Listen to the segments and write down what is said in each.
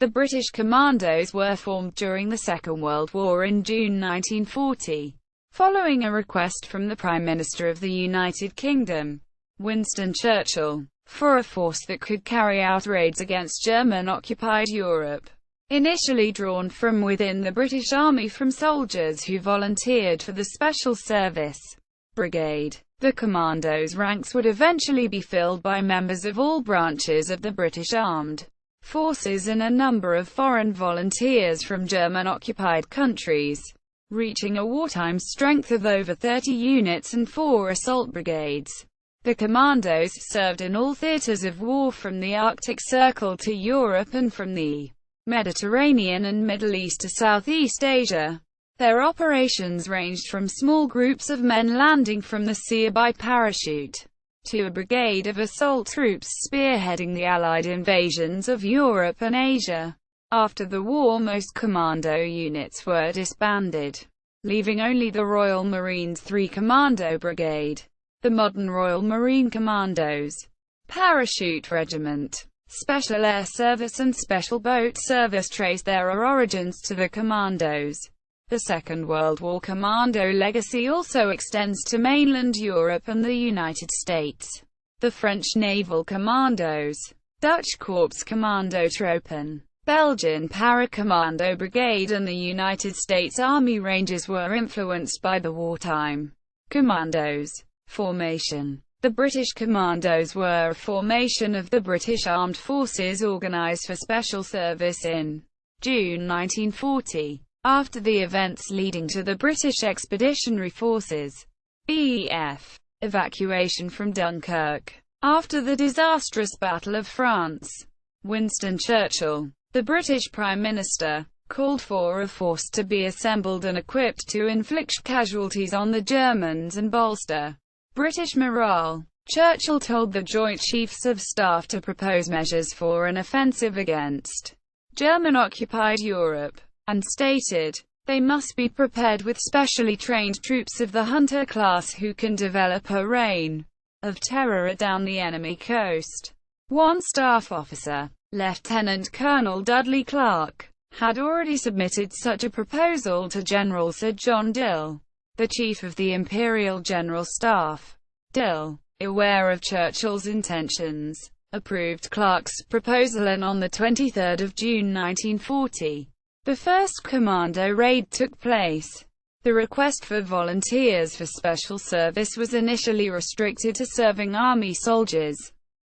The British Commandos were formed during the Second World War in June 1940, following a request from the Prime Minister of the United Kingdom, Winston Churchill, for a force that could carry out raids against German-occupied Europe. Initially drawn from within the British Army from soldiers who volunteered for the Special Service Brigade, the Commandos' ranks would eventually be filled by members of all branches of the British Armed Forces and a number of foreign volunteers from German-occupied countries, reaching a wartime strength of over 30 units and 4 assault brigades. The Commandos served in all theaters of war from the Arctic Circle to Europe and from the Mediterranean and Middle East to Southeast Asia. Their operations ranged from small groups of men landing from the sea by parachute, to a brigade of assault troops spearheading the Allied invasions of Europe and Asia. After the war, most commando units were disbanded, leaving only the Royal Marines' 3 Commando Brigade, the modern Royal Marine Commandos, Parachute Regiment, Special Air Service and Special Boat Service trace their origins to the Commandos. The Second World War commando legacy also extends to mainland Europe and the United States. The French Naval Commandos, Dutch Corps Commando Troepen, Belgian Para-Commando Brigade and the United States Army Rangers were influenced by the wartime Commandos formation. The British Commandos were a formation of the British Armed Forces organised for special service in June 1940. After the events leading to the British Expeditionary Forces (BEF) evacuation from Dunkirk, after the disastrous Battle of France, Winston Churchill, the British Prime Minister, called for a force to be assembled and equipped to inflict casualties on the Germans and bolster British morale. Churchill told the Joint Chiefs of Staff to propose measures for an offensive against German-occupied Europe, and stated, "They must be prepared with specially trained troops of the Hunter class who can develop a reign of terror down the enemy coast." One staff officer, Lieutenant Colonel Dudley Clark, had already submitted such a proposal to General Sir John Dill, the Chief of the Imperial General Staff. Dill, aware of Churchill's intentions, approved Clark's proposal, and on the 23rd of June 1940, the first commando raid took place. The request for volunteers for special service was initially restricted to serving army soldiers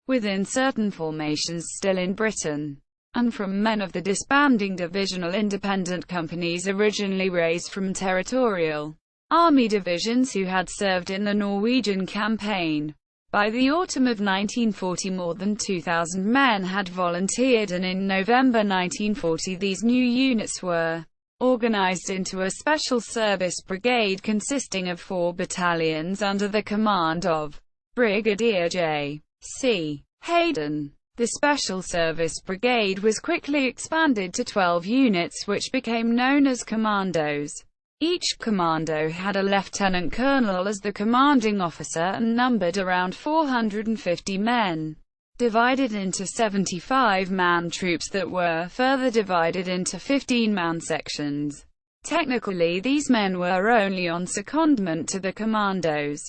within certain formations still in Britain, and from men of the disbanding divisional independent companies originally raised from territorial army divisions who had served in the Norwegian campaign. By the autumn of 1940 more than 2,000 men had volunteered, and in November 1940 these new units were organized into a special service brigade consisting of 4 battalions under the command of Brigadier J.C. Hayden. The Special Service Brigade was quickly expanded to 12 units which became known as Commandos. Each commando had a lieutenant colonel as the commanding officer and numbered around 450 men, divided into 75-man troops that were further divided into 15-man sections. Technically, these men were only on secondment to the commandos.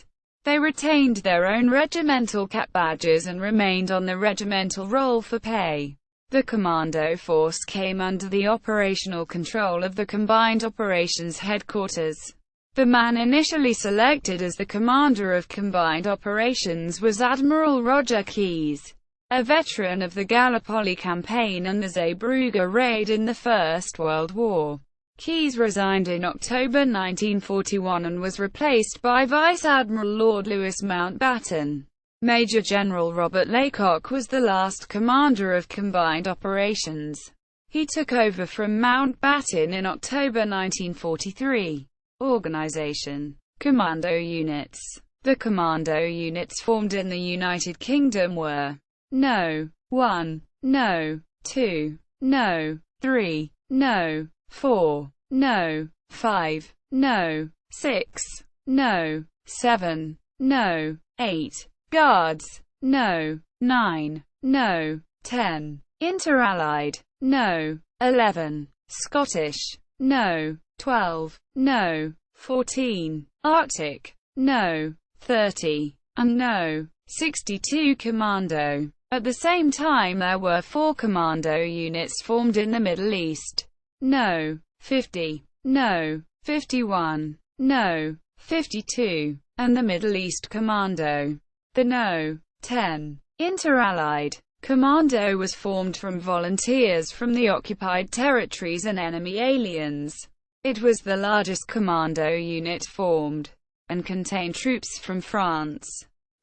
They retained their own regimental cap badges and remained on the regimental roll for pay. The commando force came under the operational control of the Combined Operations Headquarters. The man initially selected as the commander of Combined Operations was Admiral Roger Keyes, a veteran of the Gallipoli campaign and the Zeebrugge raid in the First World War. Keyes resigned in October 1941 and was replaced by Vice Admiral Lord Louis Mountbatten. Major General Robert Laycock was the last commander of Combined Operations. He took over from Mountbatten in October 1943. Organization: Commando units. The commando units formed in the United Kingdom were No. 1, No. 2, No. 3, No. 4, No. 5, No. 6, No. 7, No. 8. Guards, No. 9, No. 10. Inter-Allied. No. 11. Scottish. No. 12. No. 14. Arctic. No. 30. And No. 62 Commando. At the same time there were 4 commando units formed in the Middle East. No. 50. No. 51. No. 52. And the Middle East Commando. The No. 10. Inter-Allied Commando was formed from volunteers from the occupied territories and enemy aliens. It was the largest commando unit formed, and contained troops from France,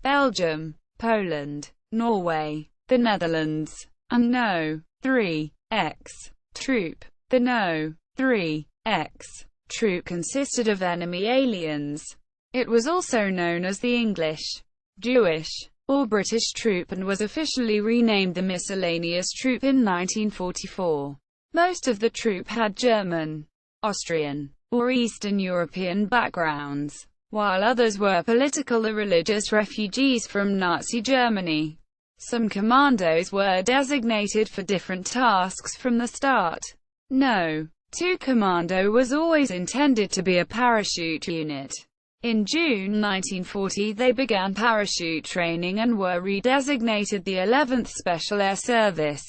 Belgium, Poland, Norway, the Netherlands, and No. 3X troop. The No. 3X troop consisted of enemy aliens. It was also known as the English, Jewish, or British troop and was officially renamed the Miscellaneous Troop in 1944. Most of the troop had German, Austrian, or Eastern European backgrounds, while others were political or religious refugees from Nazi Germany. Some commandos were designated for different tasks from the start. No. 2 Commando was always intended to be a parachute unit. In June 1940 they began parachute training and were redesignated the 11th Special Air Service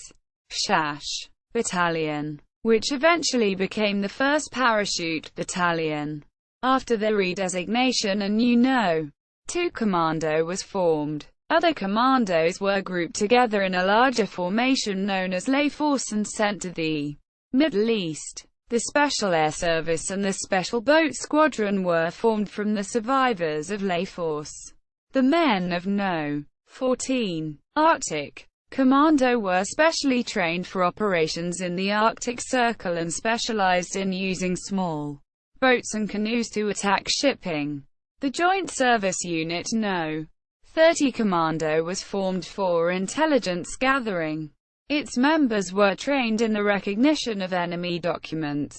(SHASH) Battalion, which eventually became the 1st Parachute Battalion. After the redesignation a new No. 2 Commando was formed. Other commandos were grouped together in a larger formation known as Les Forces and sent to the Middle East. The Special Air Service and the Special Boat Squadron were formed from the survivors of Les Forces. The men of No. 14. Arctic Commando were specially trained for operations in the Arctic Circle and specialized in using small boats and canoes to attack shipping. The Joint Service Unit No. 30 Commando was formed for intelligence gathering. Its members were trained in the recognition of enemy documents,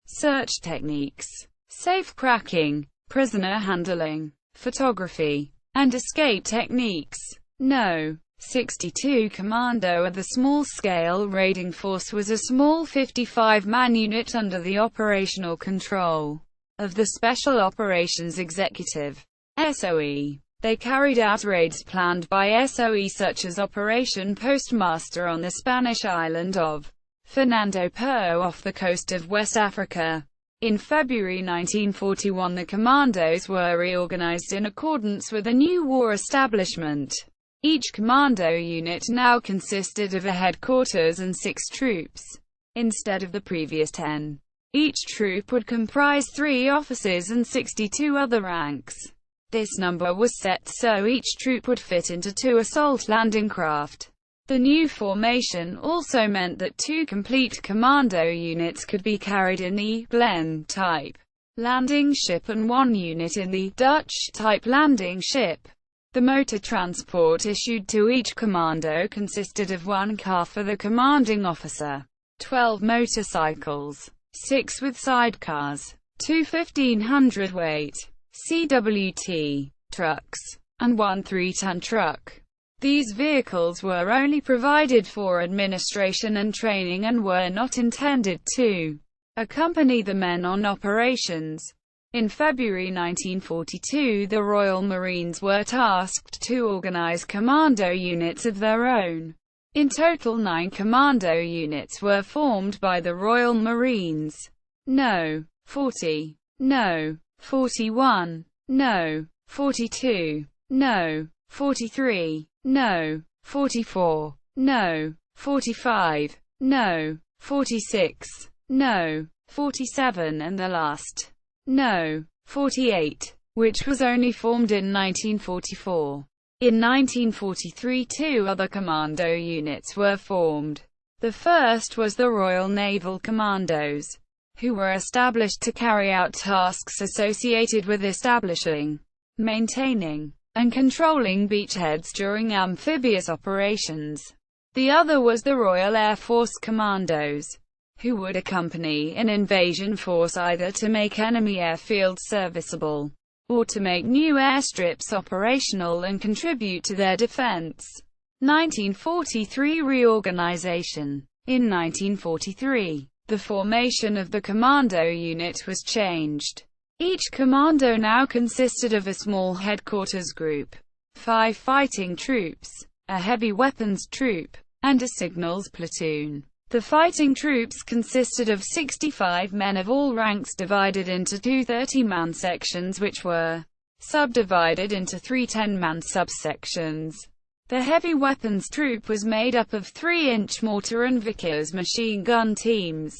search techniques, safe cracking, prisoner handling, photography, and escape techniques. No. 62 Commando, the small-scale raiding force, was a small 55-man unit under the operational control of the Special Operations Executive (SOE). They carried out raids planned by SOE such as Operation Postmaster on the Spanish island of Fernando Po off the coast of West Africa. In February 1941 the commandos were reorganized in accordance with a new war establishment. Each commando unit now consisted of a headquarters and 6 troops, instead of the previous 10. Each troop would comprise 3 officers and 62 other ranks. This number was set so each troop would fit into 2 assault landing craft. The new formation also meant that 2 complete commando units could be carried in the Glen-type landing ship and 1 unit in the Dutch-type landing ship. The motor transport issued to each commando consisted of 1 car for the commanding officer, 12 motorcycles, 6 with sidecars, 2 1,500-weight CWT trucks, and 1 3-ton truck. These vehicles were only provided for administration and training and were not intended to accompany the men on operations. In February 1942 the Royal Marines were tasked to organize commando units of their own. In total 9 commando units were formed by the Royal Marines. No. 40. No. 41. No. 42. No. 43. No. 44. No. 45. No. 46. No. 47 and the last. No. 48, which was only formed in 1944. In 1943 2 other commando units were formed. The first was the Royal Naval Commandos, who were established to carry out tasks associated with establishing, maintaining, and controlling beachheads during amphibious operations. The other was the Royal Air Force Commandos, who would accompany an invasion force either to make enemy airfields serviceable, or to make new airstrips operational and contribute to their defense. 1943 reorganization. In 1943, the formation of the commando unit was changed. Each commando now consisted of a small headquarters group, 5 fighting troops, a heavy weapons troop, and a signals platoon. The fighting troops consisted of 65 men of all ranks divided into 2 30-man sections which were subdivided into 3 10-man subsections. The heavy weapons troop was made up of 3-inch mortar and Vickers machine gun teams.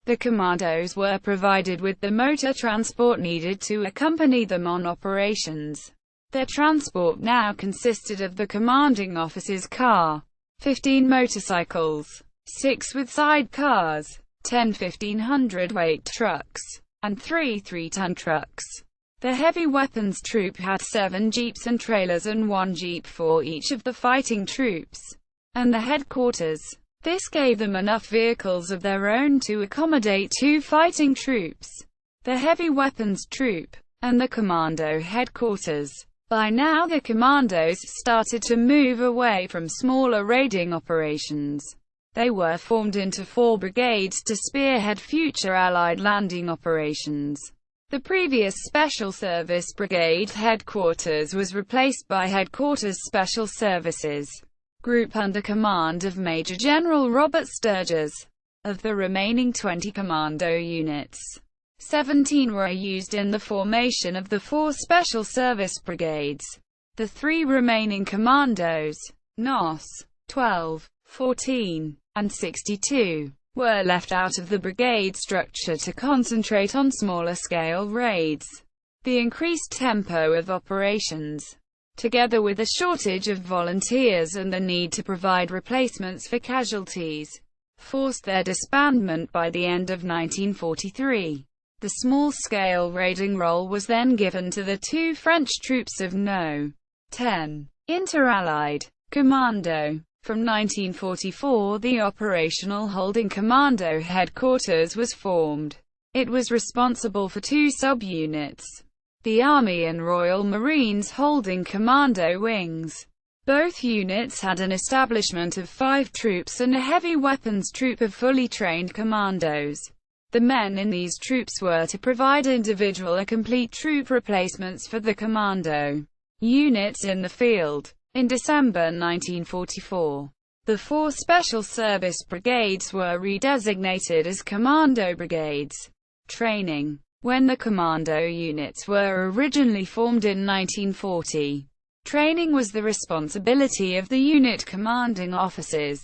The commandos were provided with the motor transport needed to accompany them on operations. Their transport now consisted of the commanding officer's car, 15 motorcycles, 6 with sidecars, 10 1500-weight trucks, and 3 3-ton trucks. The heavy weapons troop had 7 jeeps and trailers and 1 jeep for each of the fighting troops and the headquarters. This gave them enough vehicles of their own to accommodate 2 fighting troops, the heavy weapons troop, and the commando headquarters. By now the commandos started to move away from smaller raiding operations. They were formed into 4 brigades to spearhead future Allied landing operations. The previous Special Service Brigade headquarters was replaced by Headquarters Special Services Group under command of Major General Robert Sturgis. Of the remaining 20 commando units, 17 were used in the formation of the 4 Special Service Brigades. The 3 remaining commandos, NOS 12, 14, and 62, were left out of the brigade structure to concentrate on smaller-scale raids. The increased tempo of operations, together with a shortage of volunteers and the need to provide replacements for casualties, forced their disbandment by the end of 1943. The small-scale raiding role was then given to the 2 French troops of No. 10, Inter-Allied Commando. From 1944 the Operational Holding Commando Headquarters was formed. It was responsible for 2 subunits, the Army and Royal Marines Holding Commando Wings. Both units had an establishment of 5 troops and a heavy weapons troop of fully trained commandos. The men in these troops were to provide individual or complete troop replacements for the commando units in the field. In December 1944, the 4 Special Service Brigades were redesignated as Commando Brigades. Training. When the commando units were originally formed in 1940, training was the responsibility of the unit commanding officers.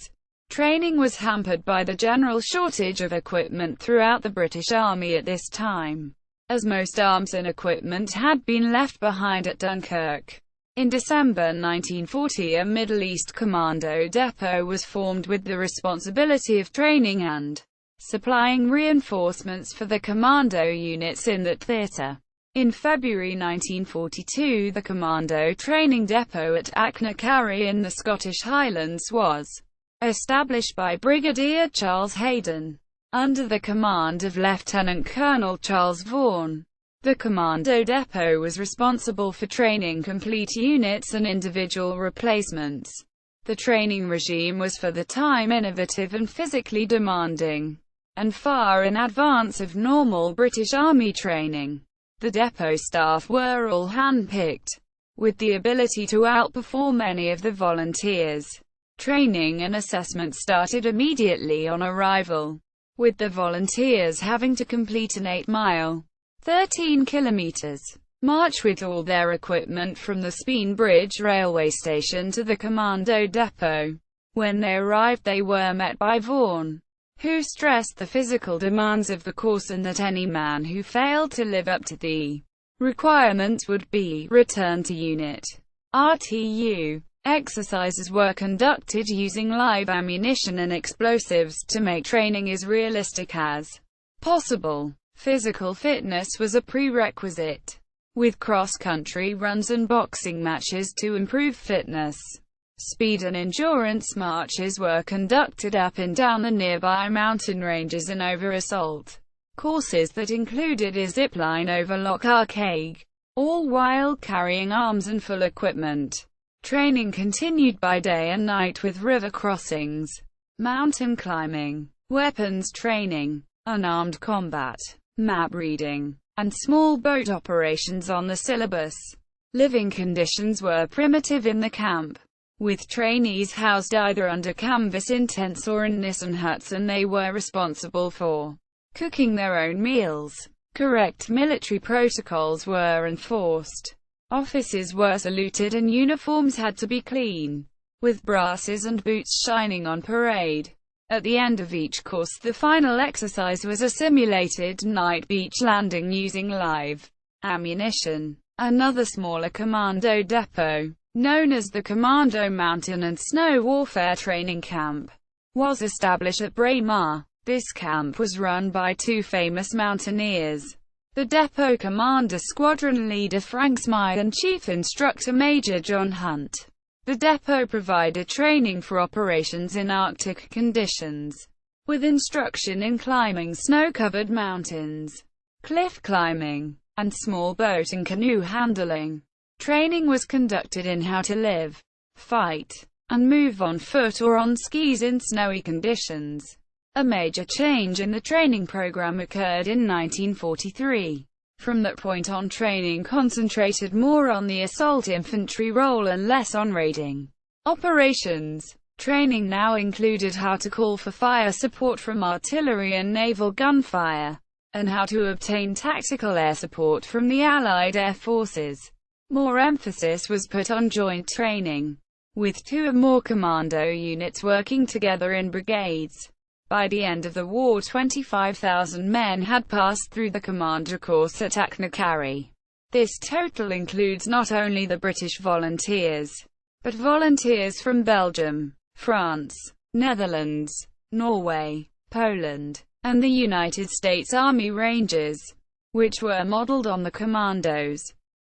Training was hampered by the general shortage of equipment throughout the British Army at this time, as most arms and equipment had been left behind at Dunkirk. In December 1940 a Middle East Commando Depot was formed with the responsibility of training and supplying reinforcements for the commando units in that theatre. In February 1942 the Commando Training Depot at Achnacarry in the Scottish Highlands was established by Brigadier Charles Hayden, under the command of Lieutenant Colonel Charles Vaughan. The Commando Depot was responsible for training complete units and individual replacements. The training regime was for the time innovative and physically demanding, and far in advance of normal British Army training. The depot staff were all hand-picked, with the ability to outperform any of the volunteers. Training and assessment started immediately on arrival, with the volunteers having to complete an 8-mile 13 kilometers march with all their equipment from the Speen Bridge railway station to the commando depot. When they arrived they were met by Vaughan, who stressed the physical demands of the course and that any man who failed to live up to the requirements would be returned to unit. RTU. Exercises were conducted using live ammunition and explosives to make training as realistic as possible. Physical fitness was a prerequisite, with cross-country runs and boxing matches to improve fitness. Speed and endurance marches were conducted up and down the nearby mountain ranges and over assault courses that included a zipline over Loch Arkaig, all while carrying arms and full equipment. Training continued by day and night with river crossings, mountain climbing, weapons training, unarmed combat, map reading, and small boat operations on the syllabus. Living conditions were primitive in the camp, with trainees housed either under canvas in tents or in nissen huts, and they were responsible for cooking their own meals. Correct military protocols were enforced. Officers were saluted and uniforms had to be clean, with brasses and boots shining on parade. At the end of each course, the final exercise was a simulated night beach landing using live ammunition. Another smaller commando depot, known as the Commando Mountain and Snow Warfare Training Camp, was established at Braemar. This camp was run by two famous mountaineers, the depot commander, squadron leader Frank Smythe, and chief instructor Major John Hunt. The depot provided training for operations in Arctic conditions, with instruction in climbing snow-covered mountains, cliff climbing, and small boat and canoe handling. Training was conducted in how to live, fight, and move on foot or on skis in snowy conditions. A major change in the training program occurred in 1943. From that point on, training concentrated more on the assault infantry role and less on raiding operations. Training now included how to call for fire support from artillery and naval gunfire, and how to obtain tactical air support from the Allied air forces. More emphasis was put on joint training, with two or more commando units working together in brigades. By the end of the war, 25,000 men had passed through the commander course at Achnacarry. This total includes not only the British volunteers, but volunteers from Belgium, France, Netherlands, Norway, Poland, and the United States Army Rangers, which were modeled on the Commandos.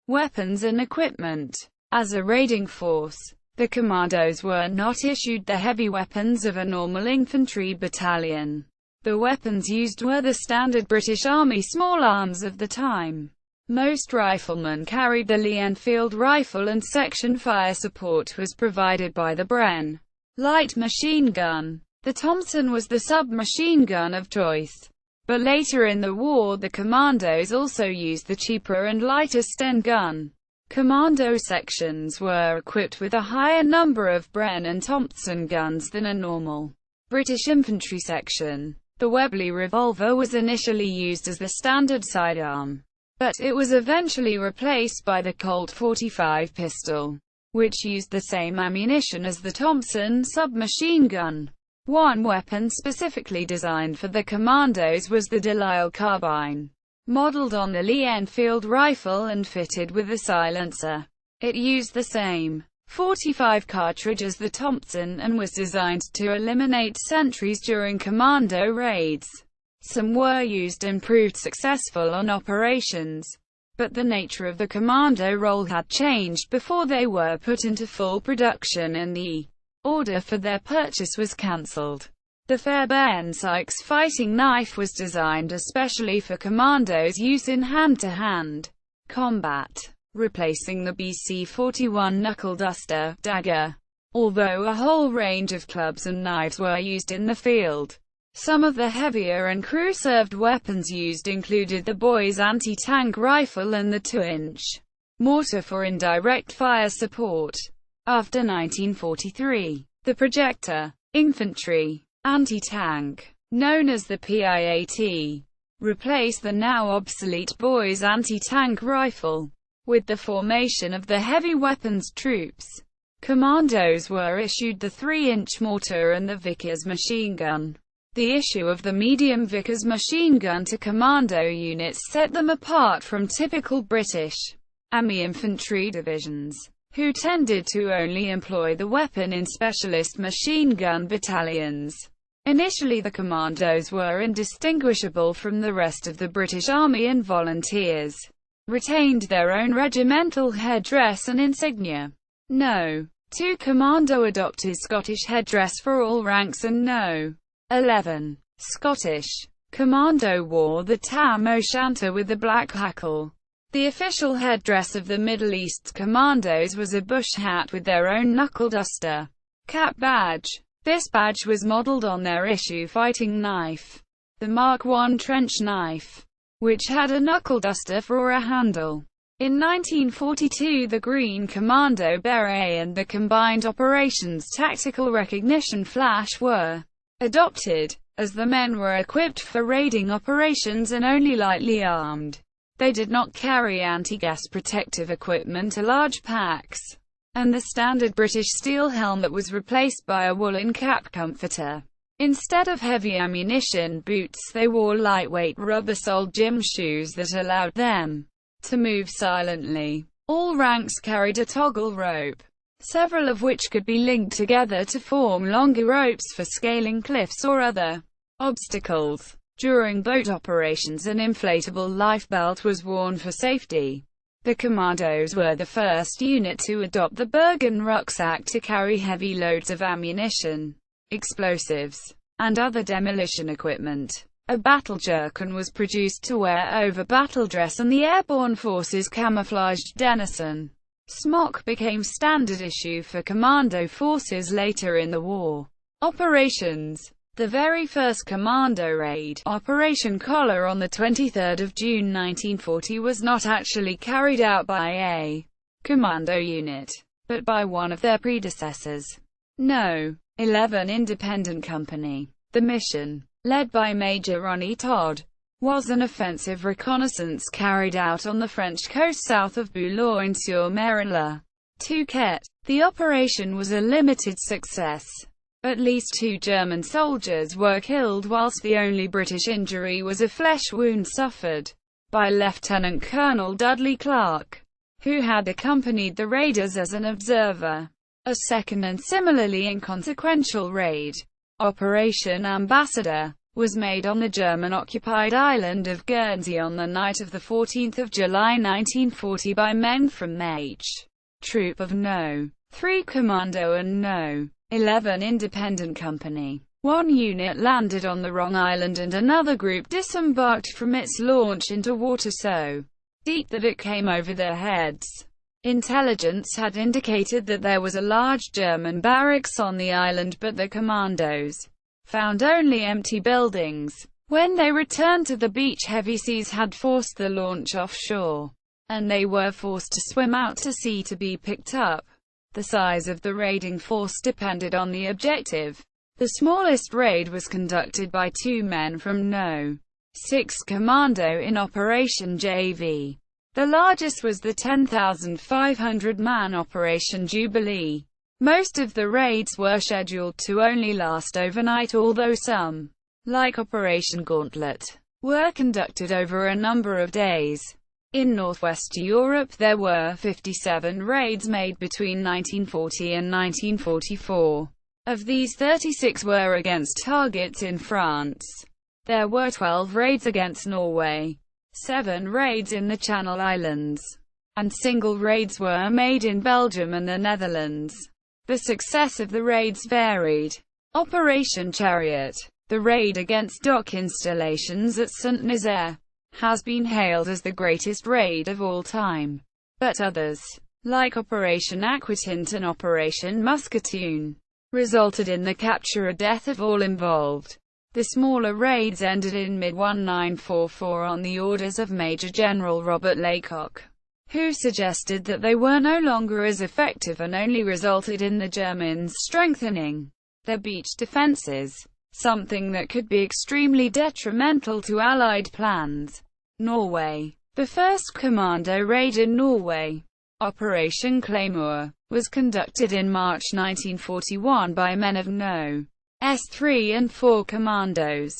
Weapons and equipment. As a raiding force, the Commandos were not issued the heavy weapons of a normal infantry battalion. The weapons used were the standard British Army small arms of the time. Most riflemen carried the Lee Enfield rifle, and section fire support was provided by the Bren light machine gun. The Thompson was the submachine gun of choice. But later in the war, the Commandos also used the cheaper and lighter Sten gun. Commando sections were equipped with a higher number of Bren and Thompson guns than a normal British infantry section. The Webley revolver was initially used as the standard sidearm, but it was eventually replaced by the Colt 45 pistol, which used the same ammunition as the Thompson submachine gun. One weapon specifically designed for the Commandos was the Delisle carbine, modeled on the Lee Enfield rifle and fitted with a silencer. It used the same .45 cartridge as the Thompson and was designed to eliminate sentries during commando raids. Some were used and proved successful on operations, but the nature of the commando role had changed before they were put into full production and the order for their purchase was cancelled. The Fairbairn Sykes fighting knife was designed especially for commandos' use in hand-to-hand combat, replacing the BC-41 knuckle duster dagger. Although a whole range of clubs and knives were used in the field, some of the heavier and crew-served weapons used included the Boys anti-tank rifle and the 2-inch mortar for indirect fire support. After 1943, the projector infantry anti-tank, known as the PIAT, replaced the now obsolete Boys anti-tank rifle. With the formation of the heavy weapons troops, commandos were issued the 3-inch mortar and the Vickers machine gun. The issue of the medium Vickers machine gun to commando units set them apart from typical British Army infantry divisions, who tended to only employ the weapon in specialist machine gun battalions. Initially, the commandos were indistinguishable from the rest of the British Army, and volunteers retained their own regimental headdress and insignia. No. 2 Commando adopted Scottish headdress for all ranks, and No. 11. Scottish Commando wore the tam o' shanter with the black hackle. The official headdress of the Middle East's commandos was a bush hat with their own knuckle-duster cap badge. This badge was modeled on their issue fighting knife, the Mark I trench knife, which had a knuckle-duster for a handle. In 1942, the Green Commando Beret and the Combined Operations Tactical Recognition Flash were adopted, as the men were equipped for raiding operations and only lightly armed. They did not carry anti-gas protective equipment or large packs, and the standard British steel helmet was replaced by a woolen cap comforter. Instead of heavy ammunition boots, they wore lightweight rubber-soled gym shoes that allowed them to move silently. All ranks carried a toggle rope, several of which could be linked together to form longer ropes for scaling cliffs or other obstacles. During boat operations, an inflatable life belt was worn for safety. The Commandos were the first unit to adopt the Bergen rucksack to carry heavy loads of ammunition, explosives, and other demolition equipment. A battle jerkin was produced to wear over battle dress, and the Airborne Forces camouflaged Denison smock became standard issue for commando forces later in the war. Operations. The very first commando raid, Operation Collar on 23 June 1940, was not actually carried out by a commando unit, but by one of their predecessors, No. 11 Independent Company. The mission, led by Major Ronnie Todd, was an offensive reconnaissance carried out on the French coast south of Boulogne-sur-Mer. Touquet. The operation was a limited success. At least 2 German soldiers were killed, whilst the only British injury was a flesh wound suffered by Lieutenant Colonel Dudley Clark, who had accompanied the raiders as an observer. A second and similarly inconsequential raid, Operation Ambassador, was made on the German-occupied island of Guernsey on the night of 14 July 1940 by men from H. Troop of No. 3 Commando and No. 11 Independent Company. One unit landed on the wrong island and another group disembarked from its launch into water so deep that it came over their heads. Intelligence had indicated that there was a large German barracks on the island, but the commandos found only empty buildings. When they returned to the beach, heavy seas had forced the launch offshore, and they were forced to swim out to sea to be picked up. The size of the raiding force depended on the objective. The smallest raid was conducted by 2 men from No. 6 Commando in Operation JV. The largest was the 10,500-man Operation Jubilee. Most of the raids were scheduled to only last overnight, although some, like Operation Gauntlet, were conducted over a number of days. In Northwest Europe, there were 57 raids made between 1940 and 1944. Of these, 36 were against targets in France. There were 12 raids against Norway, 7 raids in the Channel Islands, and single raids were made in Belgium and the Netherlands. The success of the raids varied. Operation Chariot, the raid against dock installations at Saint-Nazaire, has been hailed as the greatest raid of all time. But others, like Operation Aquatint and Operation Muscatoon, resulted in the capture or death of all involved. The smaller raids ended in mid-1944 on the orders of Major General Robert Laycock, who suggested that they were no longer as effective and only resulted in the Germans strengthening their beach defenses, something that could be extremely detrimental to Allied plans. Norway. The first commando raid in Norway, Operation Claymore, was conducted in March 1941 by men of No. S3 and 4 Commandos.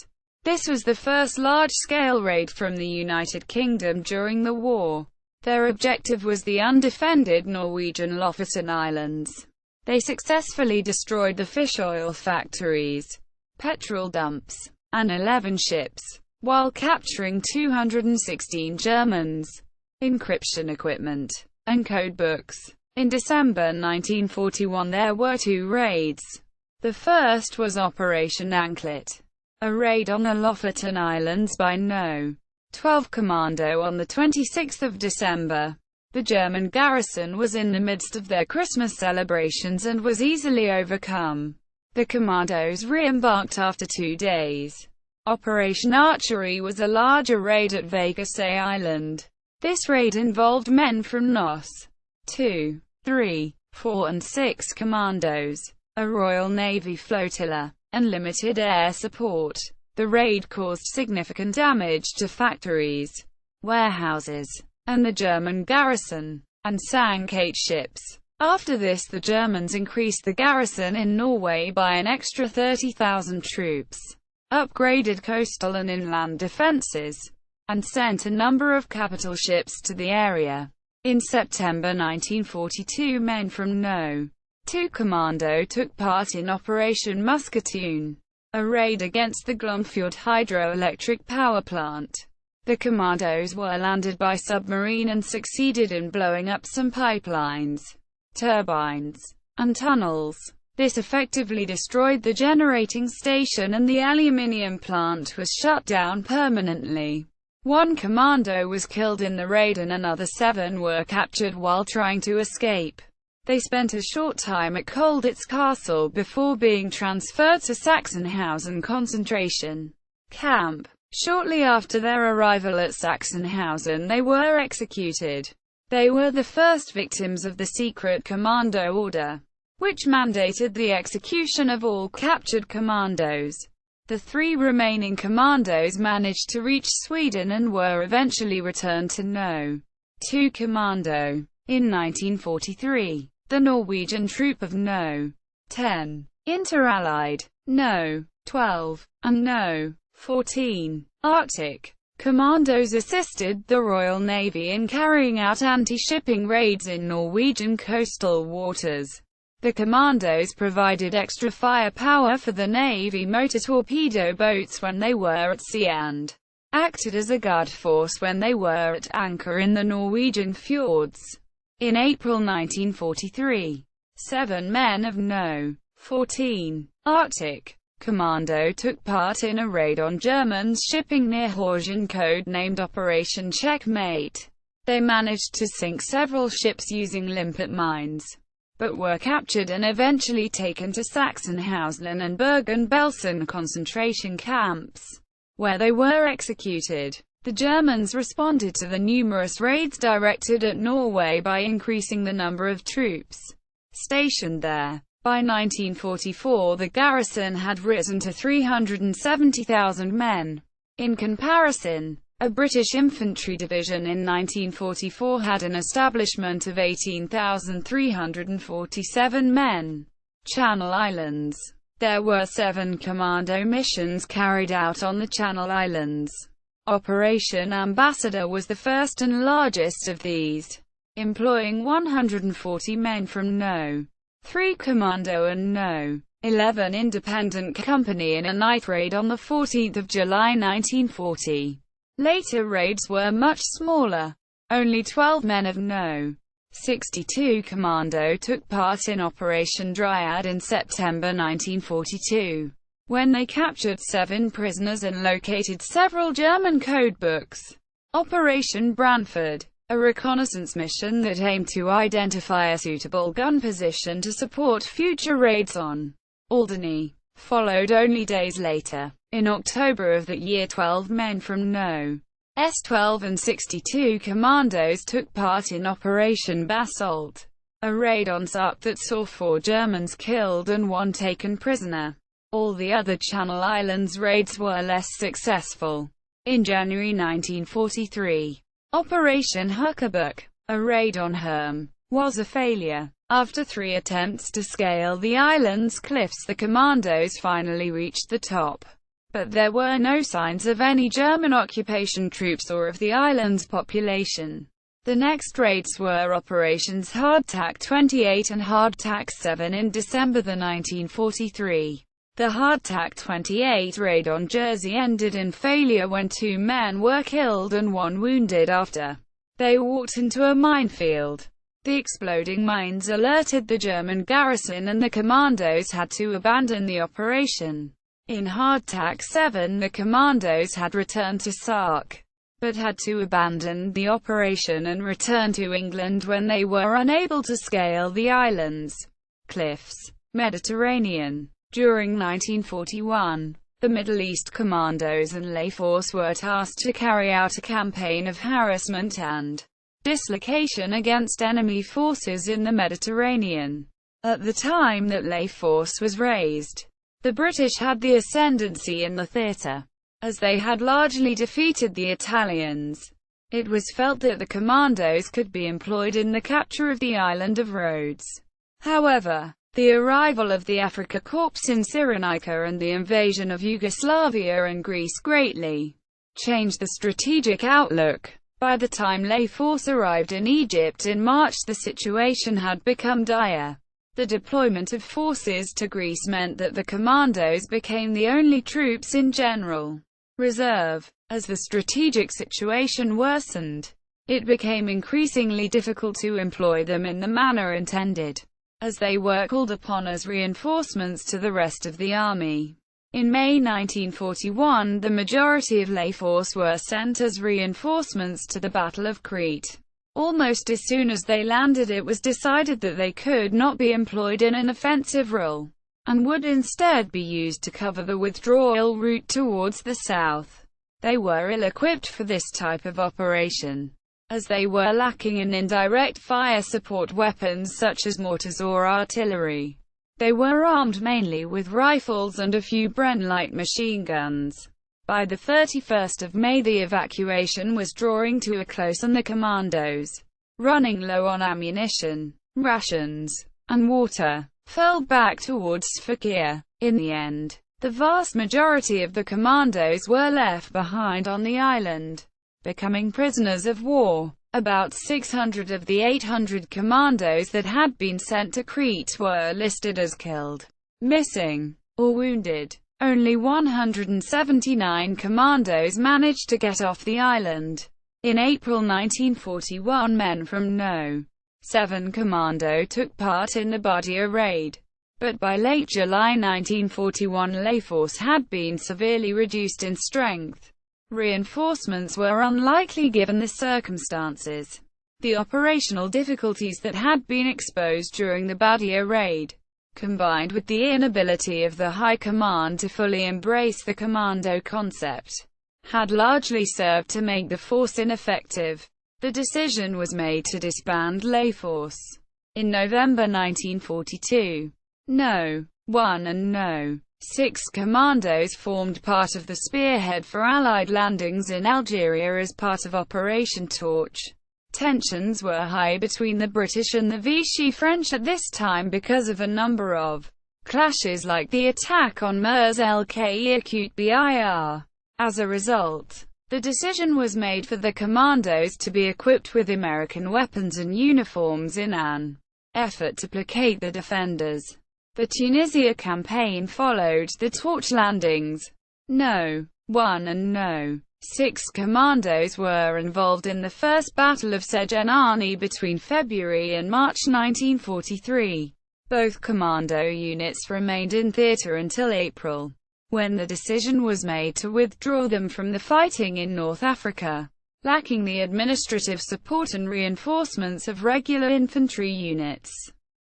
This was the first large-scale raid from the United Kingdom during the war. Their objective was the undefended Norwegian Lofoten Islands. They successfully destroyed the fish oil factories, petrol dumps, and 11 ships, while capturing 216 Germans, encryption equipment, and codebooks. In December 1941 there were 2 raids. The first was Operation Anklet, a raid on the Lofoten Islands by No. 12 Commando. On the 26th of December, the German garrison was in the midst of their Christmas celebrations and was easily overcome. The Commandos re-embarked after 2 days. Operation Archery was a larger raid at Vegas Island. This raid involved men from NOS 2, 3, 4 and 6 Commandos, a Royal Navy flotilla, and limited air support. The raid caused significant damage to factories, warehouses, and the German garrison, and sank 8 ships. After this, the Germans increased the garrison in Norway by an extra 30,000 troops, upgraded coastal and inland defenses, and sent a number of capital ships to the area. In September 1942, men from No. 2 Commando took part in Operation Muscatoon, a raid against the Glomfjord hydroelectric power plant. The Commandos were landed by submarine and succeeded in blowing up some pipelines, turbines, and tunnels. This effectively destroyed the generating station and the aluminium plant was shut down permanently. 1 commando was killed in the raid and another 7 were captured while trying to escape. They spent a short time at Colditz Castle before being transferred to Sachsenhausen concentration camp. Shortly after their arrival at Sachsenhausen, they were executed. They were the first victims of the secret commando order, which mandated the execution of all captured commandos. The 3 remaining commandos managed to reach Sweden and were eventually returned to No. 2 Commando. In 1943, the Norwegian troop of No. 10, Inter-Allied, No. 12, and No. 14, Arctic Commandos assisted the Royal Navy in carrying out anti-shipping raids in Norwegian coastal waters. The Commandos provided extra firepower for the Navy motor torpedo boats when they were at sea and acted as a guard force when they were at anchor in the Norwegian fjords. In April 1943, 7 men of No. 14, Arctic Commando took part in a raid on German shipping near Horgen code-named Operation Checkmate. They managed to sink several ships using limpet mines, but were captured and eventually taken to Sachsenhausen and Bergen-Belsen concentration camps, where they were executed. The Germans responded to the numerous raids directed at Norway by increasing the number of troops stationed there. By 1944, the garrison had risen to 370,000 men. In comparison, a British infantry division in 1944 had an establishment of 18,347 men. Channel Islands. There were 7 commando missions carried out on the Channel Islands. Operation Ambassador was the first and largest of these, employing 140 men from No. 3 Commando and No. 11 Independent Company in a night raid on 14 July 1940. Later raids were much smaller. Only 12 men of No. 62 Commando took part in Operation Dryad in September 1942, when they captured 7 prisoners and located several German codebooks. Operation Brantford, a reconnaissance mission that aimed to identify a suitable gun position to support future raids on Alderney, followed only days later. In October of that year, 12 men from No. S-12 and 62 Commandos took part in Operation Basalt, a raid on Sark that saw 4 Germans killed and 1 taken prisoner. All the other Channel Islands raids were less successful. In January 1943, Operation Hucklebuck, a raid on Herm, was a failure. After 3 attempts to scale the island's cliffs, the Commandos finally reached the top. But there were no signs of any German occupation troops or of the island's population. The next raids were Operations Hardtack 28 and Hardtack 7 in December 1943. The Hardtack 28 raid on Jersey ended in failure when 2 men were killed and 1 wounded after they walked into a minefield. The exploding mines alerted the German garrison and the Commandos had to abandon the operation. In Hardtack 7, the Commandos had returned to Sark. but had to abandon the operation and return to England when they were unable to scale the island's cliffs. Mediterranean. During 1941, the Middle East Commandos and Ley Force were tasked to carry out a campaign of harassment and dislocation against enemy forces in the Mediterranean. At the time that Ley Force was raised, the British had the ascendancy in the theatre, as they had largely defeated the Italians. It was felt that the Commandos could be employed in the capture of the island of Rhodes. However, the arrival of the Afrika Korps in Cyrenaica and the invasion of Yugoslavia and Greece greatly changed the strategic outlook. By the time Ley Force arrived in Egypt in March, the situation had become dire. The deployment of forces to Greece meant that the Commandos became the only troops in general reserve. As the strategic situation worsened, it became increasingly difficult to employ them in the manner intended, as they were called upon as reinforcements to the rest of the army. In May 1941, the majority of Ley Force were sent as reinforcements to the Battle of Crete. Almost as soon as they landed, it was decided that they could not be employed in an offensive role, and would instead be used to cover the withdrawal route towards the south. They were ill-equipped for this type of operation, as they were lacking in indirect fire support weapons such as mortars or artillery. They were armed mainly with rifles and a few Bren light machine guns. By the 31st of May, the evacuation was drawing to a close and the Commandos, running low on ammunition, rations, and water, fell back towards Sfakia. In the end, the vast majority of the Commandos were left behind on the island, becoming prisoners of war. About 600 of the 800 Commandos that had been sent to Crete were listed as killed, missing, or wounded. Only 179 Commandos managed to get off the island. In April 1941, men from No. 7 Commando took part in the Badia raid, but by late July 1941, Ley Force had been severely reduced in strength. Reinforcements were unlikely given the circumstances. The operational difficulties that had been exposed during the Badia raid, combined with the inability of the High Command to fully embrace the commando concept, had largely served to make the force ineffective. The decision was made to disband Ley Force. In November 1942, No. 1 and No. 6 Commandos formed part of the spearhead for Allied landings in Algeria as part of Operation Torch. Tensions were high between the British and the Vichy French at this time because of a number of clashes like the attack on Mers el-Kayirkut Bir. As a result, the decision was made for the Commandos to be equipped with American weapons and uniforms in an effort to placate the defenders. The Tunisia campaign followed the Torch landings. No. 1 and No. 6 Commandos were involved in the First Battle of Sejanani between February and March 1943. Both commando units remained in theatre until April, when the decision was made to withdraw them from the fighting in North Africa, lacking the administrative support and reinforcements of regular infantry units.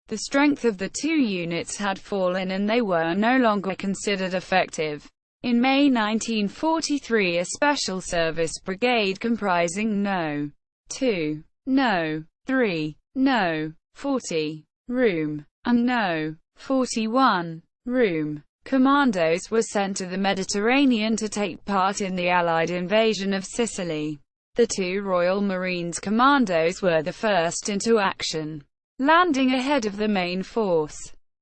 The strength of the two units had fallen and they were no longer considered effective. In May 1943, a special service brigade comprising No. 2, No. 3, No. 40, Room, and No. 41, Room Commandos were sent to the Mediterranean to take part in the Allied invasion of Sicily. The two Royal Marines Commandos were the first into action, landing ahead of the main force.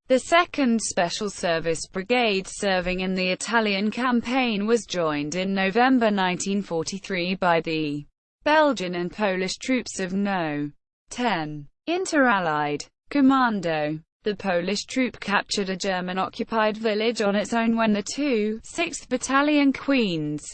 The 2nd Special Service Brigade, serving in the Italian campaign, was joined in November 1943 by the Belgian and Polish troops of No. 10 Inter-Allied Commando. The Polish troop captured a German-occupied village on its own when the 6th Battalion Queen's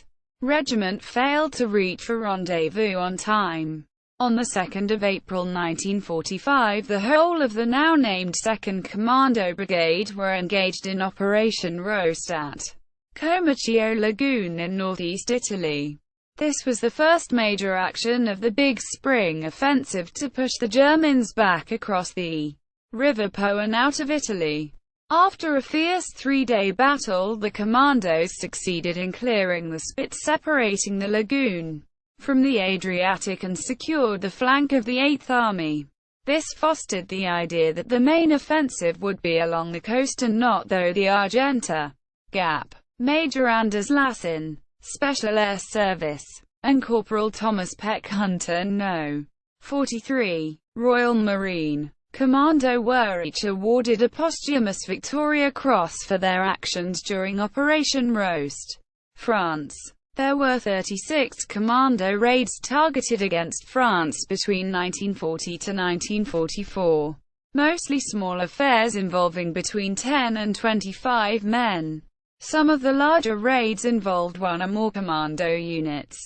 Regiment failed to reach a rendezvous on time. On the 2nd of April 1945, the whole of the now-named 2nd Commando Brigade were engaged in Operation Roast at Comacchio Lagoon in northeast Italy. This was the first major action of the Big Spring Offensive to push the Germans back across the River Po and out of Italy. After a fierce three-day battle, the Commandos succeeded in clearing the spit separating the lagoon from the Adriatic and secured the flank of the Eighth Army. This fostered the idea that the main offensive would be along the coast and not through the Argenta Gap. Major Anders Lassin, Special Air Service, and Corporal Thomas Peck Hunter No. 43, Royal Marine Commando were each awarded a posthumous Victoria Cross for their actions during Operation Roast France. There were 36 commando raids targeted against France between 1940 to 1944, mostly small affairs involving between 10 and 25 men. Some of the larger raids involved one or more commando units.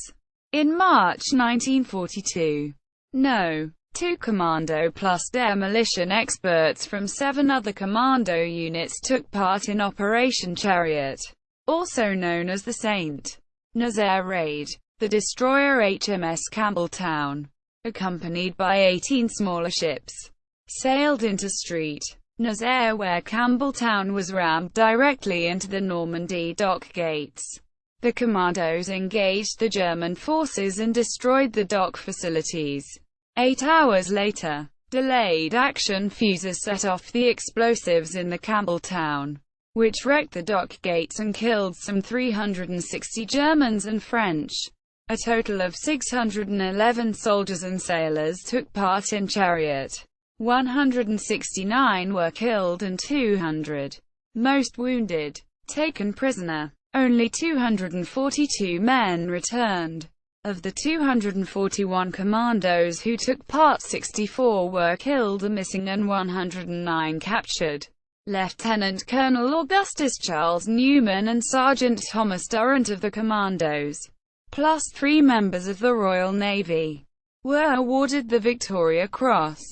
In March 1942, No. 2 Commando plus demolition experts from 7 other commando units took part in Operation Chariot, also known as the Saint Nazaire Raid. The destroyer HMS Campbelltown, accompanied by 18 smaller ships, sailed into St. Nazaire where Campbelltown was rammed directly into the Normandy dock gates. The commandos engaged the German forces and destroyed the dock facilities. 8 hours later, delayed action fuses set off the explosives in the Campbelltown, which wrecked the dock gates and killed some 360 Germans and French. A total of 611 soldiers and sailors took part in Chariot. 169 were killed and 200, most wounded, taken prisoner. Only 242 men returned. Of the 241 commandos who took part, 64 were killed or missing and 109 captured. Lieutenant Colonel Augustus Charles Newman and Sergeant Thomas Durrant of the Commandos, plus 3 members of the Royal Navy, were awarded the Victoria Cross.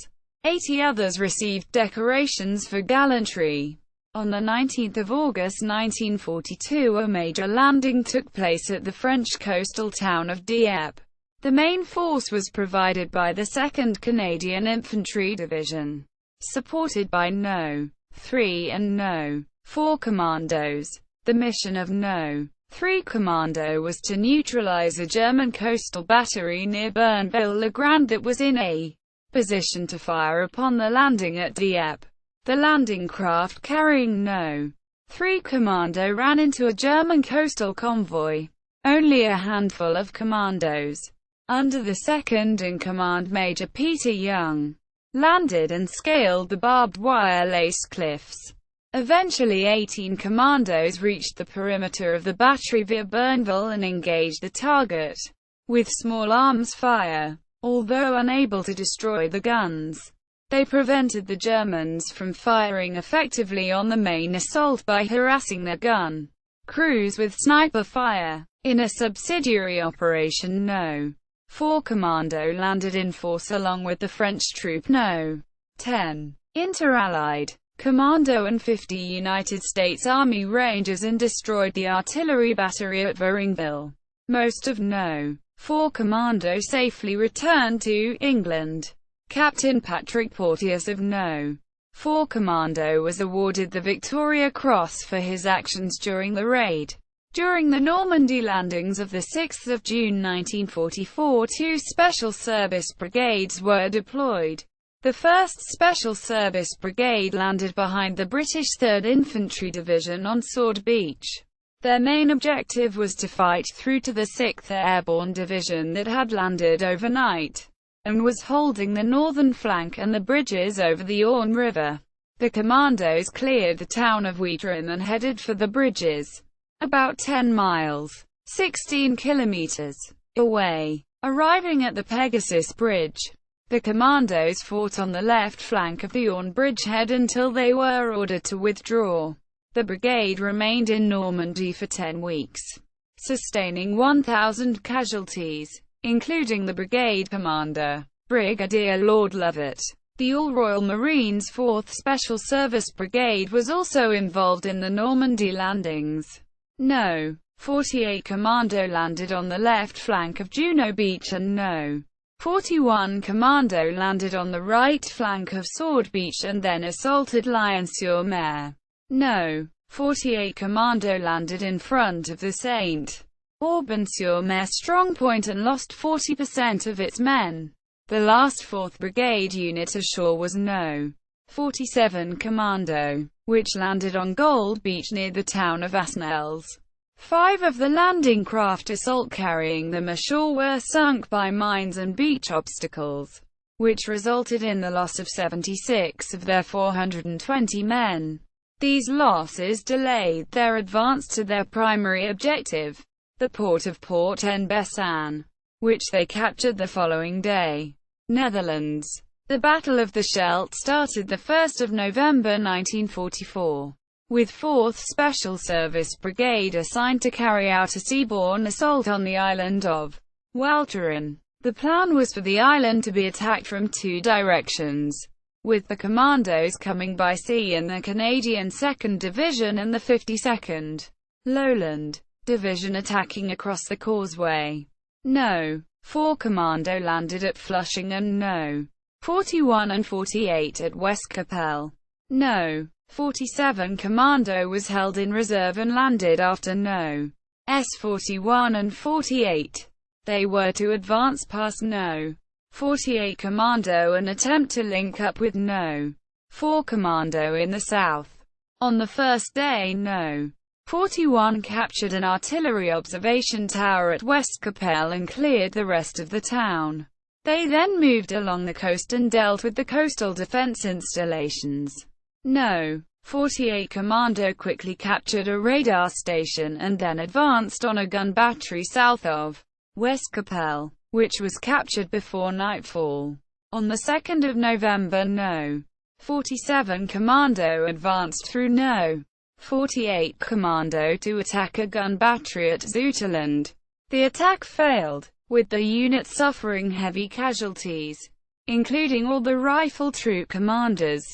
80 others received decorations for gallantry. On 19 August 1942 a major landing took place at the French coastal town of Dieppe. The main force was provided by the 2nd Canadian Infantry Division, supported by No. 3 and No. 4 Commandos. The mission of No. 3 Commando was to neutralize a German coastal battery near Bernville-le-Grand that was in a position to fire upon the landing at Dieppe. The landing craft carrying No. 3 Commando ran into a German coastal convoy. Only a handful of commandos, under the second-in-command Major Peter Young, landed and scaled the barbed wire-laced cliffs. Eventually 18 commandos reached the perimeter of the battery via Bernville and engaged the target with small arms fire. Although unable to destroy the guns, they prevented the Germans from firing effectively on the main assault by harassing their gun crews with sniper fire. In a subsidiary operation, No. 4 Commando landed in force along with the French troop No. 10 Inter-Allied Commando and 50 United States Army Rangers and destroyed the artillery battery at Varingville. Most of No. 4 Commando safely returned to England. Captain Patrick Porteous of No. 4 Commando was awarded the Victoria Cross for his actions during the raid. During the Normandy landings of 6 June 1944, 2 Special Service Brigades were deployed. The 1st Special Service Brigade landed behind the British 3rd Infantry Division on Sword Beach. Their main objective was to fight through to the 6th Airborne Division that had landed overnight and was holding the northern flank and the bridges over the Orne River. The commandos cleared the town of Weetram and headed for the bridges, about 10 miles, 16 kilometers, away. Arriving at the Pegasus Bridge, the commandos fought on the left flank of the Orne bridgehead until they were ordered to withdraw. The brigade remained in Normandy for 10 weeks, sustaining 1,000 casualties, including the brigade commander, Brigadier Lord Lovett. The All-Royal Marines 4th Special Service Brigade was also involved in the Normandy landings. No. 48 Commando landed on the left flank of Juno Beach and No. 41 Commando landed on the right flank of Sword Beach and then assaulted Lyon-sur-Mer. No. 48 Commando landed in front of the St. Aubin-sur-Mer strongpoint and lost 40% of its men. The last 4th Brigade unit ashore was No. 47 Commando, which landed on Gold Beach near the town of Asnelles. 5 of the landing craft assault carrying them ashore were sunk by mines and beach obstacles, which resulted in the loss of 76 of their 420 men. These losses delayed their advance to their primary objective, the port of Port-en-Bessin, which they captured the following day. Netherlands. The Battle of the Scheldt started the 1st of November 1944, with 4th Special Service Brigade assigned to carry out a seaborne assault on the island of Walcheren. The plan was for the island to be attacked from 2 directions, with the Commandos coming by sea and the Canadian 2nd Division and the 52nd Lowland Division attacking across the causeway. No. 4 Commando landed at Flushing and No. 41 and 48 at Westkapelle. No. 47 Commando was held in reserve and landed after No. S 41 and 48. They were to advance past No. 48 Commando and attempt to link up with No. 4 Commando in the south. On the first day, No. 41 captured an artillery observation tower at Westkapelle and cleared the rest of the town. They then moved along the coast and dealt with the coastal defense installations. No. 48 Commando quickly captured a radar station and then advanced on a gun battery south of Westkapelle, which was captured before nightfall. On the 2nd of November, No. 47 Commando advanced through No. 48 Commando to attack a gun battery at Zuterland. The attack failed, with the unit suffering heavy casualties, including all the rifle troop commanders.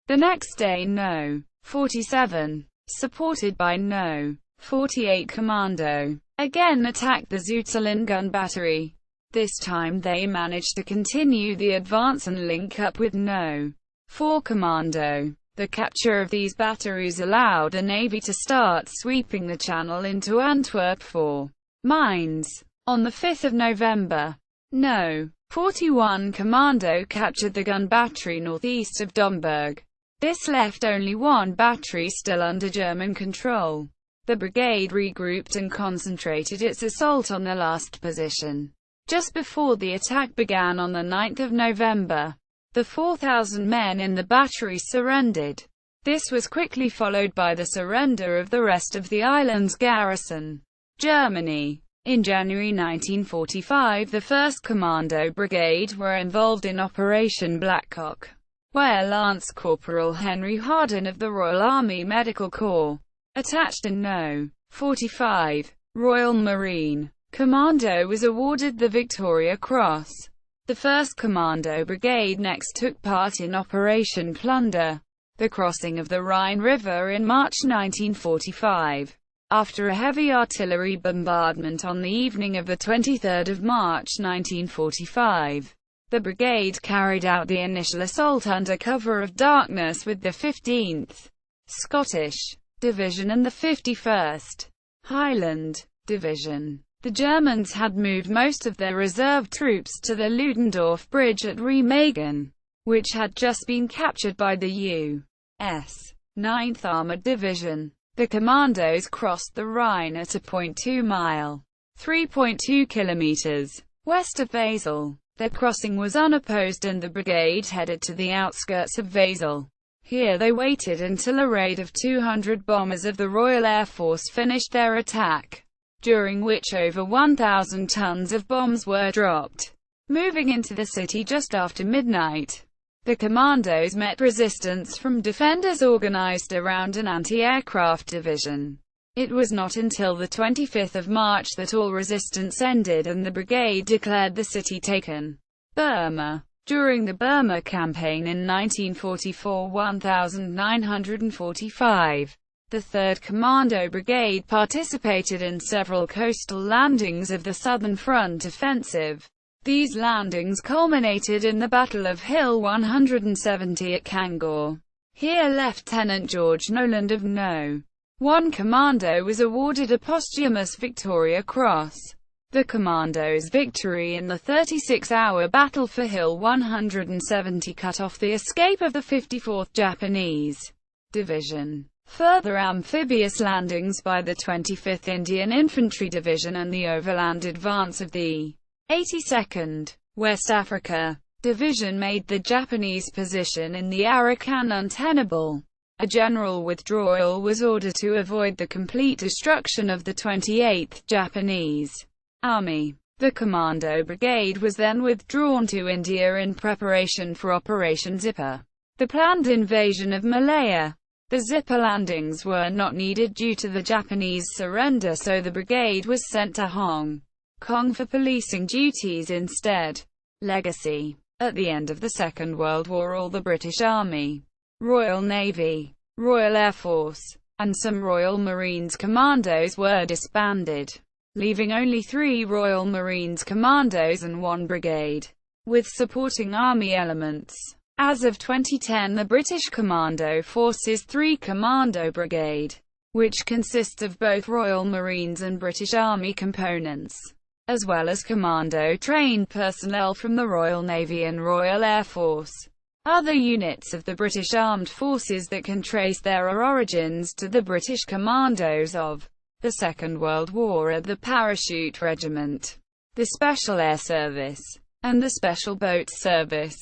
The next day, No. 47, supported by No. 48 Commando, again attacked the Zuterland gun battery. This time they managed to continue the advance and link up with No. 4 Commando. The capture of these batteries allowed the Navy to start sweeping the channel into Antwerp for mines. On the 5th of November, No. 41 Commando captured the gun battery northeast of Domburg. This left only one battery still under German control. The brigade regrouped and concentrated its assault on the last position. Just before the attack began on the 9th of November, the 4,000 men in the battery surrendered. This was quickly followed by the surrender of the rest of the island's garrison. Germany. In January 1945, the 1st Commando Brigade were involved in Operation Blackcock, where Lance Corporal Henry Harden of the Royal Army Medical Corps, attached to No. 45 Royal Marine Commando, was awarded the Victoria Cross. The 1st Commando Brigade next took part in Operation Plunder, the crossing of the Rhine River in March 1945. After a heavy artillery bombardment on the evening of 23 March 1945, the brigade carried out the initial assault under cover of darkness with the 15th Scottish Division and the 51st Highland Division. The Germans had moved most of their reserve troops to the Ludendorff Bridge at Remagen, which had just been captured by the U.S. 9th Armored Division. The Commandos crossed the Rhine at a point 2 mile (3.2 kilometers) west of Basel. Their crossing was unopposed and the brigade headed to the outskirts of Basel. Here they waited until a raid of 200 bombers of the Royal Air Force finished their attack, during which over 1,000 tons of bombs were dropped. Moving into the city just after midnight, the Commandos met resistance from defenders organized around an anti-aircraft division. It was not until the 25th of March that all resistance ended and the brigade declared the city taken. Burma. During the Burma campaign in 1944, 1945, The 3rd Commando Brigade participated in several coastal landings of the Southern Front offensive. These landings culminated in the Battle of Hill 170 at Kangor. Here Lieutenant George Noland of No. 1 Commando was awarded a posthumous Victoria Cross. The Commandos' victory in the 36-hour battle for Hill 170 cut off the escape of the 54th Japanese Division. Further amphibious landings by the 25th Indian Infantry Division and the overland advance of the 82nd West Africa Division made the Japanese position in the Arakan untenable. A general withdrawal was ordered to avoid the complete destruction of the 28th Japanese Army. The Commando Brigade was then withdrawn to India in preparation for Operation Zipper, the planned invasion of Malaya. The Zipper landings were not needed due to the Japanese surrender, so the brigade was sent to Hong Kong for policing duties instead. Legacy. At the end of the Second World War, all the British Army, Royal Navy, Royal Air Force, and some Royal Marines Commandos were disbanded, leaving only 3 Royal Marines Commandos and 1 brigade, with supporting army elements. As of 2010, the British Commando Force's 3 Commando Brigade, which consists of both Royal Marines and British Army components, as well as commando-trained personnel from the Royal Navy and Royal Air Force. Other units of the British Armed Forces that can trace their origins to the British Commandos of the Second World War are the Parachute Regiment, the Special Air Service, and the Special Boat Service.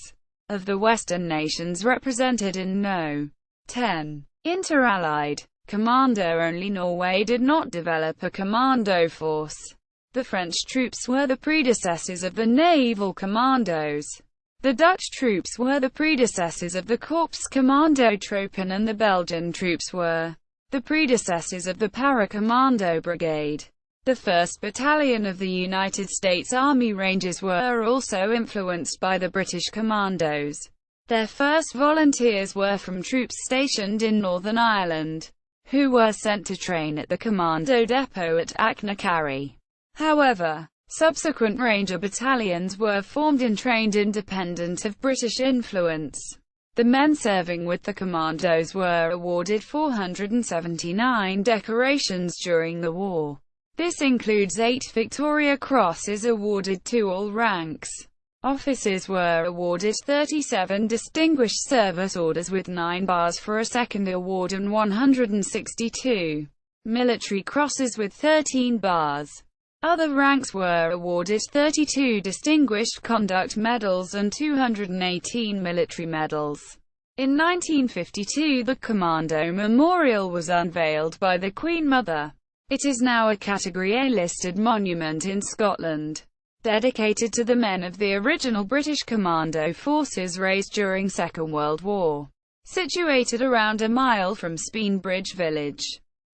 Of the Western nations represented in No. 10. Inter-Allied Commando, only Norway did not develop a commando force. The French troops were the predecessors of the naval commandos. The Dutch troops were the predecessors of the Corps Commando Troepen, and the Belgian troops were the predecessors of the Para-Commando Brigade. The 1st Battalion of the United States Army Rangers were also influenced by the British Commandos. Their first volunteers were from troops stationed in Northern Ireland, who were sent to train at the Commando Depot at Achnacarry. However, subsequent Ranger battalions were formed and trained independent of British influence. The men serving with the Commandos were awarded 479 decorations during the war. This includes 8 Victoria Crosses awarded to all ranks. Officers were awarded 37 Distinguished Service Orders with 9 bars for a second award and 162 Military Crosses with 13 bars. Other ranks were awarded 32 Distinguished Conduct Medals and 218 military medals. In 1952, the Commando Memorial was unveiled by the Queen Mother. It is now a Category A listed monument in Scotland, dedicated to the men of the original British Commando forces raised during Second World War. Situated around a mile from Speenbridge village,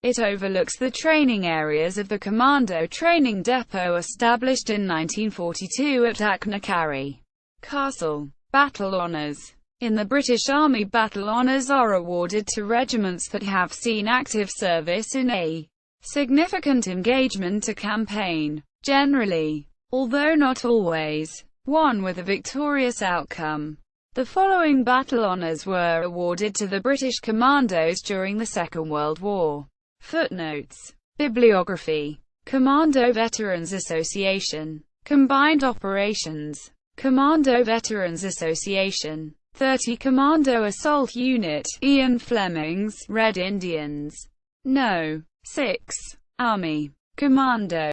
it overlooks the training areas of the Commando Training Depot established in 1942 at Achnacarry Castle. Battle Honours. In the British Army, battle honours are awarded to regiments that have seen active service in a significant engagement or campaign, generally, although not always, one with a victorious outcome. The following battle honours were awarded to the British Commandos during the Second World War. Footnotes. Bibliography. Commando Veterans Association. Combined Operations. Commando Veterans Association. 30 Commando Assault Unit, Ian Fleming's Red Indians. No. 6. Army. Commando.